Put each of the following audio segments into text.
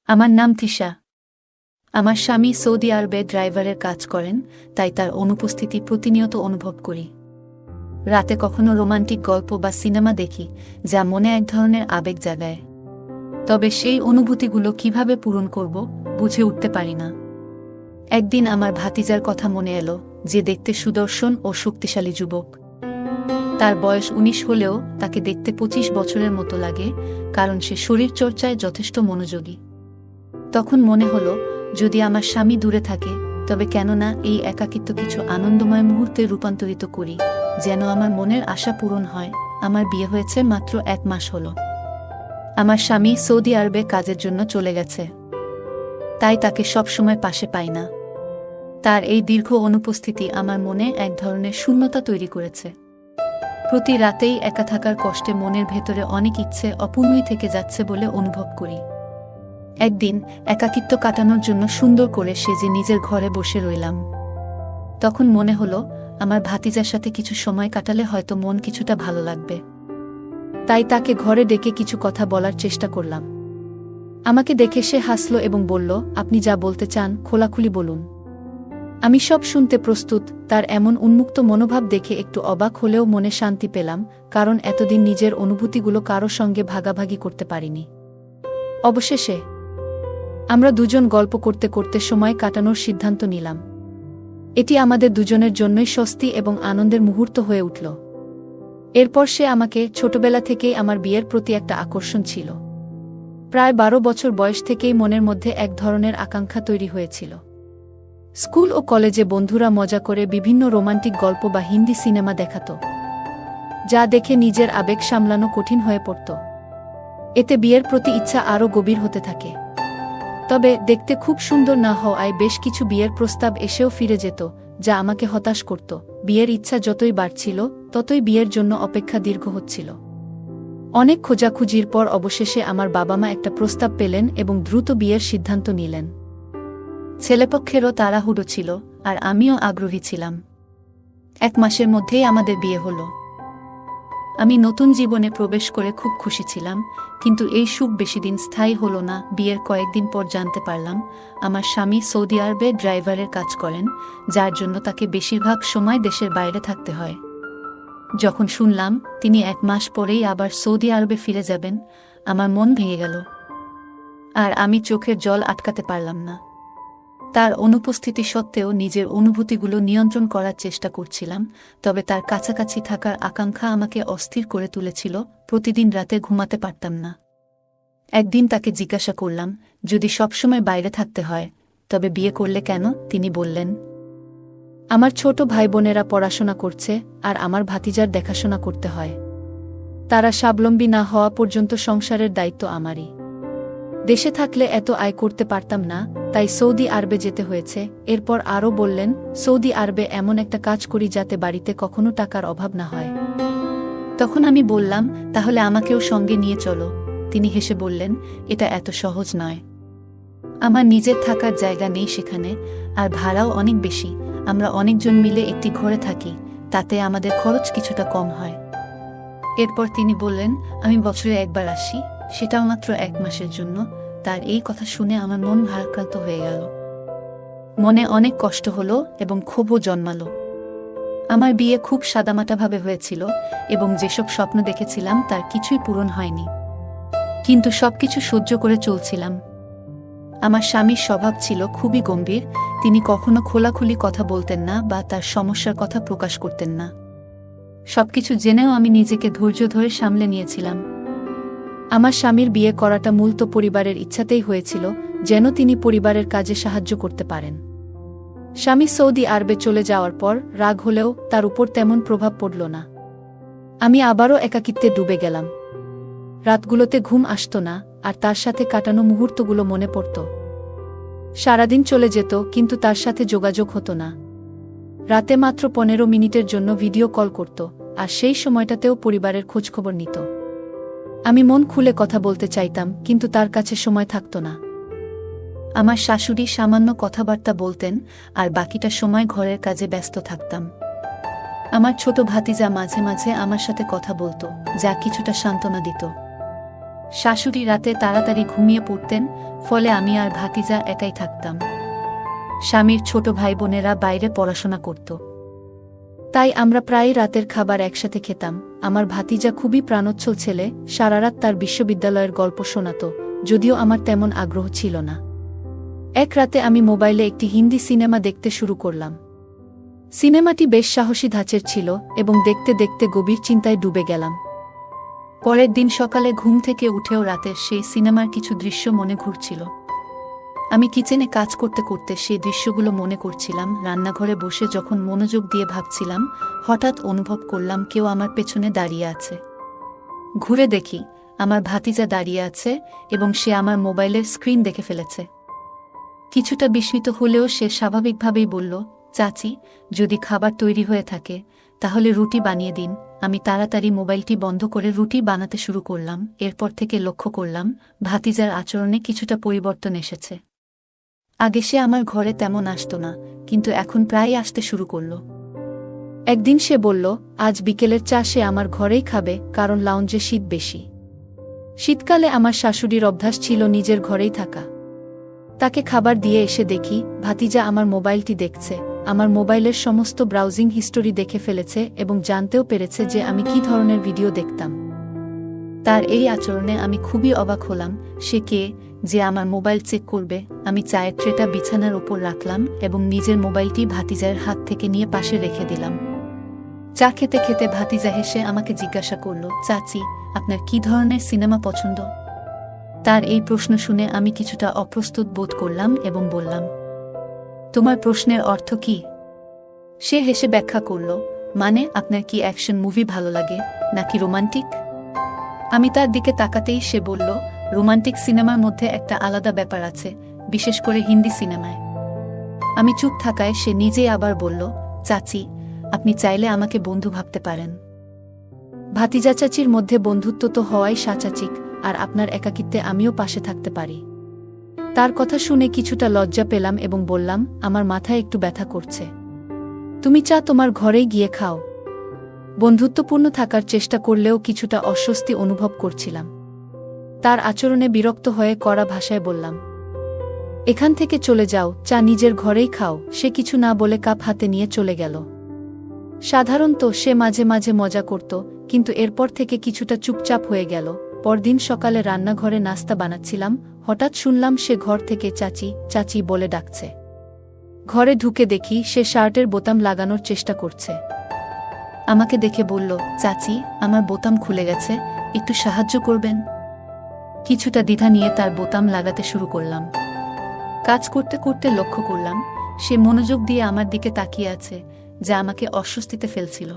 আমার নাম তিশা। আমার স্বামী সৌদি আরবে ড্রাইভারের কাজ করেন, তাই তার অনুপস্থিতি প্রতিনিয়ত অনুভব করি। রাতে কখনো রোমান্টিক গল্প বা সিনেমা দেখি, যা মনে এক ধরনের আবেগ জাগায়। তবে সেই অনুভূতিগুলো কিভাবে পূরণ করব বুঝে উঠতে পারি না। একদিন আমার ভাতিজার কথা মনে এলো, যে দেখতে সুদর্শন ও শক্তিশালী যুবক। তার বয়স ১৯ হলেও তাকে দেখতে ২৫ বছরের মতো লাগে, কারণ সে শরীরচর্চায় যথেষ্ট মনোযোগী। তখন মনে হলো, যদি আমার স্বামী দূরে থাকে, তবে কেন না এই একাকিত্ব কিছু আনন্দময় মুহূর্তে রূপান্তরিত করি, যেন আমার মনের আশা পূরণ হয়। আমার বিয়ে হয়েছে মাত্র ১ মাস হলো। আমার স্বামী সৌদি আরবে কাজের জন্য চলে গেছে, তাই তাকে সবসময় পাশে পাই না। তার এই দীর্ঘ অনুপস্থিতি আমার মনে এক ধরনের শূন্যতা তৈরি করেছে। প্রতি রাতেই একা থাকার কষ্টে মনের ভেতরে অনেক ইচ্ছে অপূর্ণই থেকে যাচ্ছে বলে অনুভব করি। একদিন একাকিত্ব কাটানোর জন্য সুন্দর করে সেজে নিজের ঘরে বসে রইলাম। তখন মনে হলো, আমার ভাতিজার সাথে কিছু সময় কাটালে হয়তো মন কিছুটা ভালো লাগবে। তাই তাকে ঘরে ডেকে কিছু কথা বলার চেষ্টা করলাম। আমাকে দেখে সে হাসল এবং বলল, আপনি যা বলতে চান খোলাখুলি বলুন। আমি সব শুনতে প্রস্তুত। তার এমন উন্মুক্ত মনোভাব দেখে একটু অবাক হলেও মনে শান্তি পেলাম, কারণ এতদিন নিজের অনুভূতিগুলো কারো সঙ্গে ভাগাভাগি করতে পারিনি। অবশেষে আমরা দুজন গল্প করতে করতে সময় কাটানোর সিদ্ধান্ত নিলাম। এটি আমাদের দুজনের জন্যই স্বস্তি এবং আনন্দের মুহূর্ত হয়ে উঠল। এরপর সে আমাকে ছোটবেলা থেকেই আমার বিয়ের প্রতি একটা আকর্ষণ ছিল। প্রায় ১২ বছর বয়স থেকেই মনের মধ্যে এক ধরনের আকাঙ্ক্ষা তৈরি হয়েছিল। স্কুল ও কলেজে বন্ধুরা মজা করে বিভিন্ন রোমান্টিক গল্প বা হিন্দি সিনেমা দেখাত, যা দেখে নিজের আবেগ সামলানো কঠিন হয়ে পড়ত। এতে বিয়ের প্রতি ইচ্ছা আরও গভীর হতে থাকে। তবে দেখতে খুব সুন্দর না হওয়ায় বেশ কিছু বিয়ের প্রস্তাব এসেও ফিরে যেত, যা আমাকে হতাশ করত। বিয়ের ইচ্ছা যতই বাড়ছিল, ততই বিয়ের জন্য অপেক্ষা দীর্ঘ হচ্ছিল। অনেক খোঁজাখুঁজির পর অবশেষে আমার বাবা মা একটা প্রস্তাব পেলেন এবং দ্রুত বিয়ের সিদ্ধান্ত নিলেন। ছেলেপক্ষেরও তাড়াহুড়ো ছিল, আর আমিও আগ্রহী ছিলাম। ১ মাসের মধ্যেই আমাদের বিয়ে হলো। আমি নতুন জীবনে প্রবেশ করে খুব খুশি ছিলাম, কিন্তু এই সুখ বেশিদিন স্থায়ী হলো না। বিয়ের কয়েকদিন পর জানতে পারলাম, আমার স্বামী সৌদি আরবে ড্রাইভারের কাজ করেন, যার জন্য তাকে বেশিরভাগ সময় দেশের বাইরে থাকতে হয়। যখন শুনলাম তিনি ১ মাস পরেই আবার সৌদি আরবে ফিরে যাবেন, আমার মন ভেঙে গেল, আর আমি চোখের জল আটকাতে পারলাম না। তার অনুপস্থিতি সত্ত্বেও নিজের অনুভূতিগুলো নিয়ন্ত্রণ করার চেষ্টা করছিলাম, তবে তার কাছাকাছি থাকার আকাঙ্ক্ষা আমাকে অস্থির করে তুলেছিল। প্রতিদিন রাতে ঘুমাতে পারতাম না। একদিন তাকে জিজ্ঞাসা করলাম, যদি সবসময় বাইরে থাকতে হয়, তবে বিয়ে করলে কেন? তিনি বললেন, আমার ছোট ভাই বোনেরা পড়াশোনা করছে, আর আমার ভাতিজার দেখাশোনা করতে হয়। তারা স্বাবলম্বী না হওয়া পর্যন্ত সংসারের দায়িত্ব আমারই। দেশে থাকলে এত আয় করতে পারতাম না, তাই সৌদি আরবে যেতে হয়েছে। এরপর আরও বললেন, সৌদি আরবে এমন একটা কাজ করি যাতে বাড়িতে কখনো টাকার অভাব না হয়। তখন আমি বললাম, তাহলে আমাকেও সঙ্গে নিয়ে চলো। তিনি হেসে বললেন, এটা এত সহজ নয়। আমার নিজের থাকার জায়গা নেই সেখানে, আর ভাড়াও অনেক বেশি। আমরা অনেকজন মিলে একটি ঘরে থাকি, তাতে আমাদের খরচ কিছুটা কম হয়। এরপর তিনি বললেন, আমি বছরে একবার আসি, সেটাও মাত্র ১ মাসের জন্য। তার এই কথা শুনে আমার মন ভারাক্রান্ত হয়ে গেল। মনে অনেক কষ্ট হলো এবং ক্ষোভও জন্মালো। আমার বিয়ে খুব সাদামাটাভাবে হয়েছিল, এবং যেসব স্বপ্ন দেখেছিলাম তার কিছুই পূরণ হয়নি। কিন্তু সবকিছু সহ্য করে চলছিলাম। আমার স্বামীর স্বভাব ছিল খুবই গম্ভীর। তিনি কখনো খোলাখুলি কথা বলতেন না বা তার সমস্যার কথা প্রকাশ করতেন না। সবকিছু জেনেও আমি নিজেকে ধৈর্য ধরে সামলে নিয়েছিলাম। আমার স্বামীর বিয়ে করাটা মূলত পরিবারের ইচ্ছাতেই হয়েছিল, যেন তিনি পরিবারের কাজে সাহায্য করতে পারেন। স্বামী সৌদি আরবে চলে যাওয়ার পর রাগ হলেও তার উপর তেমন প্রভাব পড়ল না। আমি আবারও একাকিত্বে ডুবে গেলাম। রাতগুলোতে ঘুম আসত না, আর তার সাথে কাটানো মুহূর্তগুলো মনে পড়ত। সারাদিন চলে যেত, কিন্তু তার সাথে যোগাযোগ হতো না। রাতে মাত্র ১৫ মিনিটের জন্য ভিডিও কল করত, আর সেই সময়টাতেও পরিবারের খোঁজখবর নিত। আমি মন খুলে কথা বলতে চাইতাম, কিন্তু তার কাছে সময় থাকত না। আমার শাশুড়ি সামান্য কথাবার্তা বলতেন, আর বাকিটা সময় ঘরের কাজে ব্যস্ত থাকতাম। আমার ছোট ভাতিজা মাঝে মাঝে আমার সাথে কথা বলতো, যা কিছুটা সান্ত্বনা দিত। শাশুড়ি রাতে তাড়াতাড়ি ঘুমিয়ে পড়তেন, ফলে আমি আর ভাতিজা একাই থাকতাম। স্বামীর ছোট ভাই বোনেরা বাইরে পড়াশোনা করত, তাই আমরা প্রায় রাতের খাবার একসাথে খেতাম। আমার ভাতিজা খুবই প্রাণোচ্ছল ছেলে, সারারাত তার বিশ্ববিদ্যালয়ের গল্প শোনাত, যদিও আমার তেমন আগ্রহ ছিল না। এক রাতে আমি মোবাইলে একটি হিন্দি সিনেমা দেখতে শুরু করলাম। সিনেমাটি বেশ সাহসী ধাঁচের ছিল এবং দেখতে দেখতে গভীর চিন্তায় ডুবে গেলাম। পরের দিন সকালে ঘুম থেকে উঠেও রাতের সেই সিনেমার কিছু দৃশ্য মনে ঘুরছিল। আমি কিচেনে কাজ করতে করতে সেই দৃশ্যগুলো মনে করছিলাম। রান্নাঘরে বসে যখন মনোযোগ দিয়ে ভাবছিলাম, হঠাৎ অনুভব করলাম কেউ আমার পেছনে দাঁড়িয়ে আছে। ঘুরে দেখি আমার ভাতিজা দাঁড়িয়ে আছে এবং সে আমার মোবাইলের স্ক্রিন দেখে ফেলেছে। কিছুটা বিস্মিত হলেও সে স্বাভাবিকভাবেই বলল, চাচি, যদি খাবার তৈরি হয়ে থাকে তাহলে রুটি বানিয়ে দিন। আমি তাড়াতাড়ি মোবাইলটি বন্ধ করে রুটি বানাতে শুরু করলাম। এরপর থেকে লক্ষ্য করলাম ভাতিজার আচরণে কিছুটা পরিবর্তন এসেছে। আগে সে আমার ঘরে তেমন আসত না, কিন্তু এখন প্রায় আসতে শুরু করল। একদিন সে বলল, আজ বিকেলের চা সে আমার ঘরেই খাবে, কারণ লাউঞ্জে শীত বেশি। শীতকালে আমার শাশুড়ির অভ্যাস ছিল নিজের ঘরেই থাকা। তাকে খাবার দিয়ে এসে দেখি ভাতিজা আমার মোবাইলটি দেখছে। আমার মোবাইলের সমস্ত ব্রাউজিং হিস্টোরি দেখে ফেলেছে এবং জানতেও পেরেছে যে আমি কী ধরনের ভিডিও দেখতাম। তার এই আচরণে আমি খুবই অবাক হলাম। সে কে যে আমার মোবাইল চেক করবে? আমি চায়ের ট্রেটা বিছানার ওপর রাখলাম এবং নিজের মোবাইলটি ভাতিজার হাত থেকে নিয়ে পাশে রেখে দিলাম। চা খেতে খেতে ভাতিজা হেসে আমাকে জিজ্ঞাসা করল, চাচি, আপনার কী ধরনের সিনেমা পছন্দ? তার এই প্রশ্ন শুনে আমি কিছুটা অপ্রস্তুত বোধ করলাম এবং বললাম, তোমার প্রশ্নের অর্থ কি? সে হেসে ব্যাখ্যা করল, মানে আপনার কি অ্যাকশন মুভি ভালো লাগে নাকি রোমান্টিক? আমি তার দিকে তাকাতেই সে বলল, রোমান্টিক সিনেমার মধ্যে একটা আলাদা ব্যাপার আছে, বিশেষ করে হিন্দি সিনেমায়। আমি চুপ থাকায় সে নিজেই আবার বলল, চাচি, আপনি চাইলে আমাকে বন্ধু ভাবতে পারেন। ভাতিজা চাচির মধ্যে বন্ধুত্ব তো হওয়াই স্বাভাবিক, আর আপনার একাকিত্বে আমিও পাশে থাকতে পারি। তার কথা শুনে কিছুটা লজ্জা পেলাম এবং বললাম, আমার মাথায় একটু ব্যথা করছে। তুমি চা তোমার ঘরেই গিয়ে খাও। বন্ধুত্বপূর্ণ থাকার চেষ্টা করলেও কিছুটা অস্বস্তি অনুভব করছিলাম। তার আচরণে বিরক্ত হয়ে কড়া ভাষায় বললাম, এখান থেকে চলে যাও, চা নিজের ঘরেই খাও। সে কিছু না বলে কাপ হাতে নিয়ে চলে গেল। সাধারণত সে মাঝে মাঝে মজা করত, কিন্তু এরপর থেকে কিছুটা চুপচাপ হয়ে গেল। পরদিন সকালে রান্নাঘরে নাস্তা বানাচ্ছিলাম, হঠাৎ শুনলাম সে ঘর থেকে চাচি চাচি বলে ডাকছে। ঘরে ঢুকে দেখি সে শার্টের বোতাম লাগানোর চেষ্টা করছে। আমাকে দেখে বলল, চাচি, আমার বোতাম খুলে গেছে, একটু সাহায্য করবেন? কিছুটা দ্বিধা নিয়ে তার বোতাম লাগাতে শুরু করলাম। কাজ করতে করতে লক্ষ্য করলাম সে মনোযোগ দিয়ে আমার দিকে তাকিয়ে আছে, যা আমাকে অস্বস্তিতে ফেলছিল।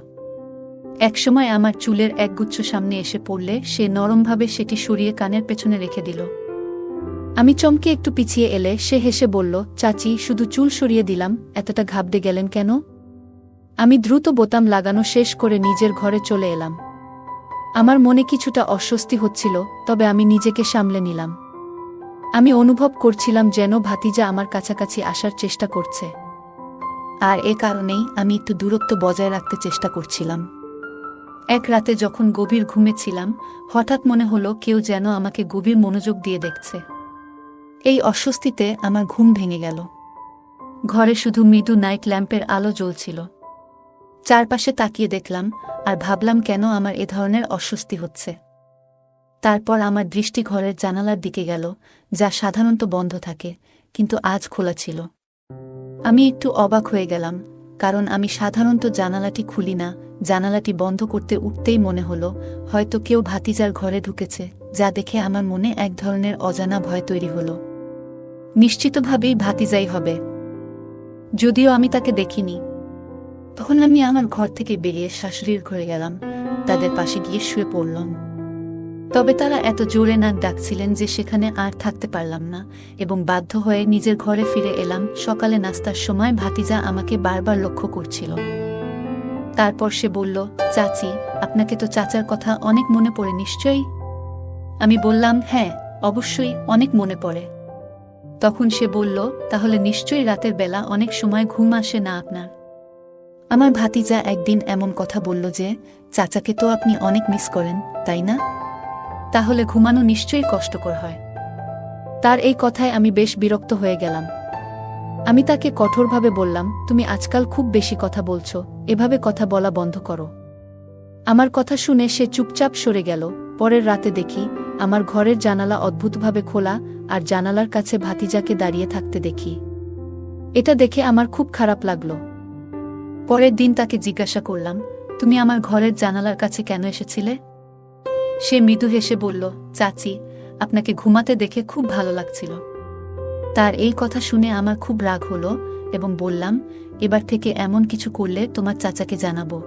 একসময় আমার চুলের একগুচ্ছ সামনে এসে পড়লে সে নরমভাবে সেটি সরিয়ে কানের পেছনে রেখে দিল। আমি চমকে একটু পিছিয়ে এলে সে হেসে বলল, চাচি, শুধু চুল সরিয়ে দিলাম, এতটা ঘাবড়ে গেলেন কেন? আমি দ্রুত বোতাম লাগানো শেষ করে নিজের ঘরে চলে এলাম। আমার মনে কিছুটা অস্বস্তি হচ্ছিল, তবে আমি নিজেকে সামলে নিলাম। আমি অনুভব করছিলাম যেন ভাতিজা আমার কাছাকাছি আসার চেষ্টা করছে, আর এ কারণেই আমি একটু দূরত্ব বজায় রাখতে চেষ্টা করছিলাম। এক রাতে যখন গভীর ঘুমেছিলাম, হঠাৎ মনে হলো কেউ যেন আমাকে গভীর মনোযোগ দিয়ে দেখছে। এই অস্বস্তিতে আমার ঘুম ভেঙে গেল। ঘরে শুধু মৃদু নাইট ল্যাম্পের আলো জ্বলছিল। চারপাশে তাকিয়ে দেখলাম আর ভাবলাম কেন আমার এ ধরনের অস্বস্তি হচ্ছে। তারপর আমার দৃষ্টি ঘরের জানালার দিকে গেল, যা সাধারণত বন্ধ থাকে, কিন্তু আজ খোলা ছিল। আমি একটু অবাক হয়ে গেলাম, কারণ আমি সাধারণত জানালাটি খুলি না। জানালাটি বন্ধ করতে উঠতেই মনে হলো হয়তো কেউ ভাতিজার ঘরে ঢুকেছে, যা দেখে আমার মনে এক ধরনের অজানা ভয় তৈরি হলো। নিশ্চিতভাবেই ভাতিজাই হবে, যদিও আমি তাকে দেখিনি। তখন আমি আমার ঘর থেকে বেরিয়ে শাশুড়ির ঘরে গেলাম, তাদের পাশে গিয়ে শুয়ে পড়লাম। তবে তারা এত জোরে নাক ডাকছিলেন যে সেখানে আর থাকতে পারলাম না এবং বাধ্য হয়ে নিজের ঘরে ফিরে এলাম। সকালে নাস্তার সময় ভাতিজা আমাকে বারবার লক্ষ্য করছিল। তারপর সে বলল, চাচি, আপনাকে তো চাচার কথা অনেক মনে পড়ে নিশ্চয়ই? আমি বললাম, হ্যাঁ, অবশ্যই অনেক মনে পড়ে। তখন সে বলল, তাহলে নিশ্চয়ই রাতের বেলা অনেক সময় ঘুম আসে না আপনার? আমার ভাতিজা একদিন এমন কথা বলল যে, চাচাকে তো আপনি অনেক মিস করেন, তাই না? তাহলে ঘুমানো নিশ্চয়ই কষ্টকর হয়। তার এই কথায় আমি বেশ বিরক্ত হয়ে গেলাম। আমি তাকে কঠোরভাবে বললাম, তুমি আজকাল খুব বেশি কথা বলছো, এভাবে কথা বলা বন্ধ করো। আমার কথা শুনে সে চুপচাপ সরে গেল। পরের রাতে দেখি আমার ঘরের জানালা অদ্ভুতভাবে খোলা, আর জানালার কাছে ভাতিজাকে দাঁড়িয়ে থাকতে দেখি। এটা দেখে আমার খুব খারাপ লাগলো। পরের দিন তাকে জিজ্ঞাসা করলাম, তুমি আমার ঘরের জানালার কাছে কেন এসেছিলে? সে মৃদু হেসে বলল, চাচি, আপনাকে ঘুমাতে দেখে খুব ভালো লাগছিল। তার এই কথা শুনে আমার খুব রাগ হলো এবং বললাম, এবার থেকে এমন কিছু করলে তোমার চাচাকে জানাবো।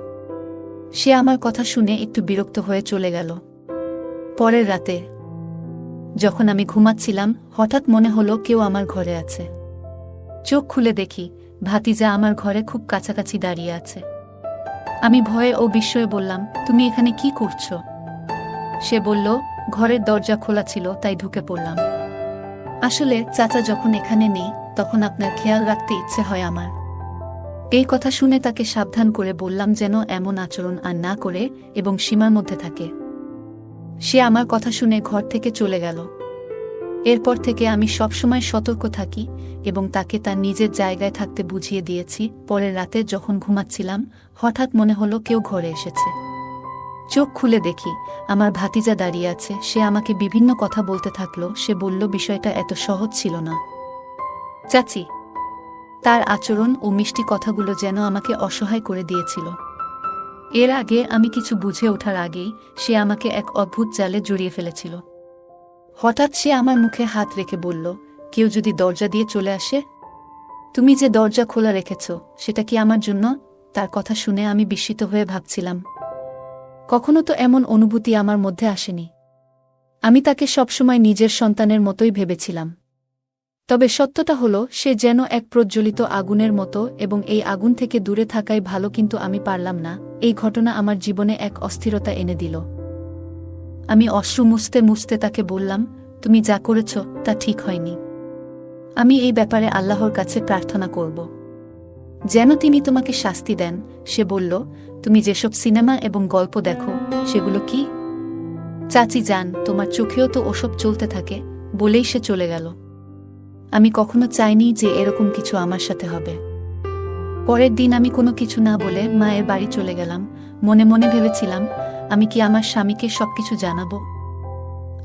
সে আমার কথা শুনে একটু বিরক্ত হয়ে চলে গেল। পরের রাতে যখন আমি ঘুমাচ্ছিলাম, হঠাৎ মনে হলো কেউ আমার ঘরে আছে। চোখ খুলে দেখি ভাতিজা আমার ঘরে খুব কাছাকাছি দাঁড়িয়ে আছে। আমি ভয়ে ও বিস্ময়ে বললাম, তুমি এখানে কি করছো? সে বলল, ঘরের দরজা খোলা ছিল তাই ঢুকে পড়লাম। আসলে চাচা যখন এখানে নেই তখন আপনার খেয়াল রাখতে ইচ্ছে হয় আমার। এই কথা শুনে তাকে সাবধান করে বললাম যেন এমন আচরণ আর না করে এবং সীমার মধ্যে থাকে। সে আমার কথা শুনে ঘর থেকে চলে গেল। এরপর থেকে আমি সবসময় সতর্ক থাকি এবং তাকে তার নিজের জায়গায় থাকতে বুঝিয়ে দিয়েছি। পরের রাতে যখন ঘুমাচ্ছিলাম, হঠাৎ মনে হলো কেউ ঘরে এসেছে। চোখ খুলে দেখি আমার ভাতিজা দাঁড়িয়ে আছে। সে আমাকে বিভিন্ন কথা বলতে থাকলো। সে বলল, বিষয়টা এত সহজ ছিল না চাচি। তার আচরণ ও মিষ্টি কথাগুলো যেন আমাকে অসহায় করে দিয়েছিল। এর আগে আমি কিছু বুঝে ওঠার আগেই সে আমাকে এক অদ্ভুত জালে জড়িয়ে ফেলেছিল। হঠাৎ সে আমার মুখে হাত রেখে বলল, কেউ যদি দরজা দিয়ে চলে আসে? তুমি যে দরজা খোলা রেখেছ সেটা কি আমার জন্য? তার কথা শুনে আমি বিস্মিত হয়ে ভাবছিলাম, কখনো তো এমন অনুভূতি আমার মধ্যে আসেনি। আমি তাকে সবসময় নিজের সন্তানের মতোই ভেবেছিলাম। তবে সত্যটা হলো, সে যেন এক প্রজ্বলিত আগুনের মতো এবং এই আগুন থেকে দূরে থাকাই ভালো, কিন্তু আমি পারলাম না। এই ঘটনা আমার জীবনে এক অস্থিরতা এনে দিল। আমি অশ্রু মুছতে মুছতে তাকে বললাম, তুমি যা করেছ তা ঠিক হয়নি। আমি এই ব্যাপারে আল্লাহর কাছে প্রার্থনা করব যেন তিনি তোমাকে শাস্তি দেন। সে বলল, তুমি যেসব সিনেমা এবং গল্প দেখো সেগুলো কি? চাচি যান, তোমার চোখেও তো ওসব চলতে থাকে। বলেই সে চলে গেল। আমি কখনো চাইনি যে এরকম কিছু আমার সাথে হবে। পরের দিন আমি কোনো কিছু না বলে মায়ের বাড়ি চলে গেলাম। মনে মনে ভেবেছিলাম, আমি কি আমার স্বামীকে সবকিছু জানাবো?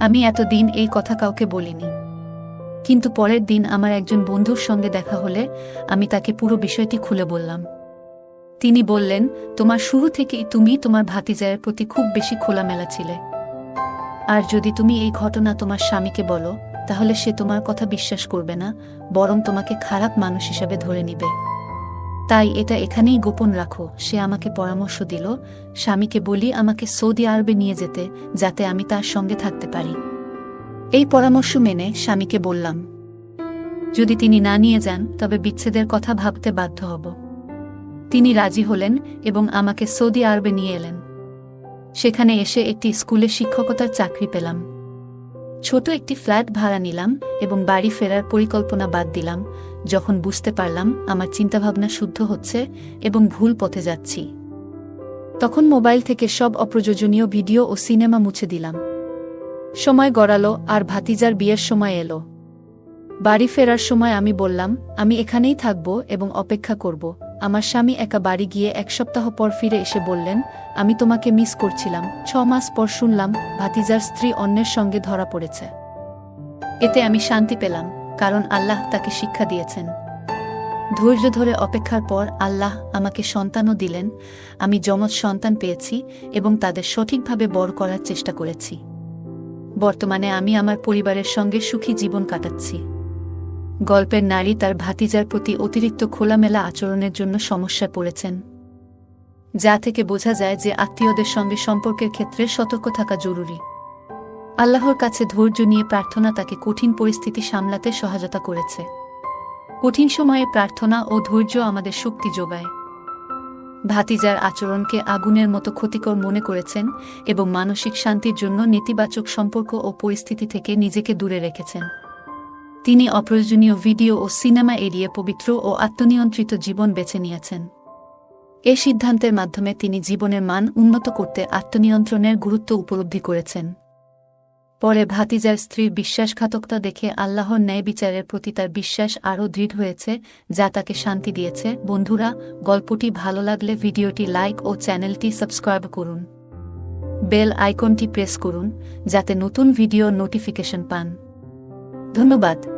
আমি এতদিন এই কথা কাউকে বলিনি। কিন্তু পরের দিন আমার একজন বন্ধুর সঙ্গে দেখা হলে আমি তাকে পুরো বিষয়টি খুলে বললাম। তিনি বললেন, তোমার শুরু থেকেই তুমি তোমার ভাতিজায়ের প্রতি খুব বেশি খোলামেলা ছিলে। আর যদি তুমি এই ঘটনা তোমার স্বামীকে বলো তাহলে সে তোমার কথা বিশ্বাস করবে না, বরং তোমাকে খারাপ মানুষ হিসাবে ধরে নিবে। তাই এটা এখানেই গোপন রাখো। সে আমাকে পরামর্শ দিল, স্বামীকে বলি আমাকে সৌদি আরবে নিয়ে যেতে, যাতে আমি তার সঙ্গে থাকতে পারি। এই পরামর্শ মেনে স্বামীকে বললাম, যদি তিনি না নিয়ে যান তবে বিচ্ছেদের কথা ভাবতে বাধ্য হব। তিনি রাজি হলেন এবং আমাকে সৌদি আরবে নিয়ে এলেন। সেখানে এসে একটি স্কুলে শিক্ষকতার চাকরি পেলাম। ছোট একটি ফ্ল্যাট ভাড়া নিলাম এবং বাড়ি ফেরার পরিকল্পনা বাদ দিলাম যখন বুঝতে পারলাম আমার চিন্তাভাবনা শুদ্ধ হচ্ছে এবং ভুল পথে যাচ্ছি। তখন মোবাইল থেকে সব অপ্রয়োজনীয় ভিডিও ও সিনেমা মুছে দিলাম। সময় গড়ালো আর ভাতিজার বিয়ের সময় এলো। বাড়ি ফেরার সময় আমি বললাম, আমি এখানেই থাকব এবং অপেক্ষা করব। আমার স্বামী একা বাড়ি গিয়ে 1 সপ্তাহ পর ফিরে এসে বললেন, আমি তোমাকে মিস করছিলাম। 6 মাস পর শুনলাম ভাতিজার স্ত্রী অন্যের সঙ্গে ধরা পড়েছে। এতে আমি শান্তি পেলাম, কারণ আল্লাহ তাকে শিক্ষা দিয়েছেন। ধৈর্য ধরে অপেক্ষার পর আল্লাহ আমাকে সন্তানও দিলেন। আমি যমজ সন্তান পেয়েছি এবং তাদের সঠিকভাবে বড় করার চেষ্টা করেছি। বর্তমানে আমি আমার পরিবারের সঙ্গে সুখী জীবন কাটাচ্ছি। গল্পের নারী তার ভাতিজার প্রতি অতিরিক্ত খোলামেলা আচরণের জন্য সমস্যায় পড়েছেন, যা থেকে বোঝা যায় যে আত্মীয়দের সঙ্গে সম্পর্কের ক্ষেত্রে সতর্ক থাকা জরুরি। আল্লাহর কাছে ধৈর্য নিয়ে প্রার্থনা তাকে কঠিন পরিস্থিতি সামলাতে সহায়তা করেছে। কঠিন সময়ে প্রার্থনা ও ধৈর্য আমাদের শক্তি যোগায়। ভাতিজার আচরণকে আগুনের মতো ক্ষতিকর মনে করেছেন এবং মানসিক শান্তির জন্য নেতিবাচক সম্পর্ক ও পরিস্থিতি থেকে নিজেকে দূরে রেখেছেন। তিনি অপ্রয়োজনীয় ভিডিও ও সিনেমা এড়িয়ে পবিত্র ও আত্মনিয়ন্ত্রিত জীবন বেছে নিয়েছেন। এ সিদ্ধান্তের মাধ্যমে তিনি জীবনের মান উন্নত করতে আত্মনিয়ন্ত্রণের গুরুত্ব উপলব্ধি করেছেন। পরে ভাতিজার স্ত্রীর বিশ্বাসঘাতকতা দেখে আল্লাহর ন্যায় বিচারের প্রতি তার বিশ্বাস আরও দৃঢ় হয়েছে, যা তাকে শান্তি দিয়েছে। বন্ধুরা, গল্পটি ভালো লাগলে ভিডিওটি লাইক ও চ্যানেলটি সাবস্ক্রাইব করুন। বেল আইকনটি প্রেস করুন যাতে নতুন ভিডিও নোটিফিকেশন পান। ধন্যবাদ।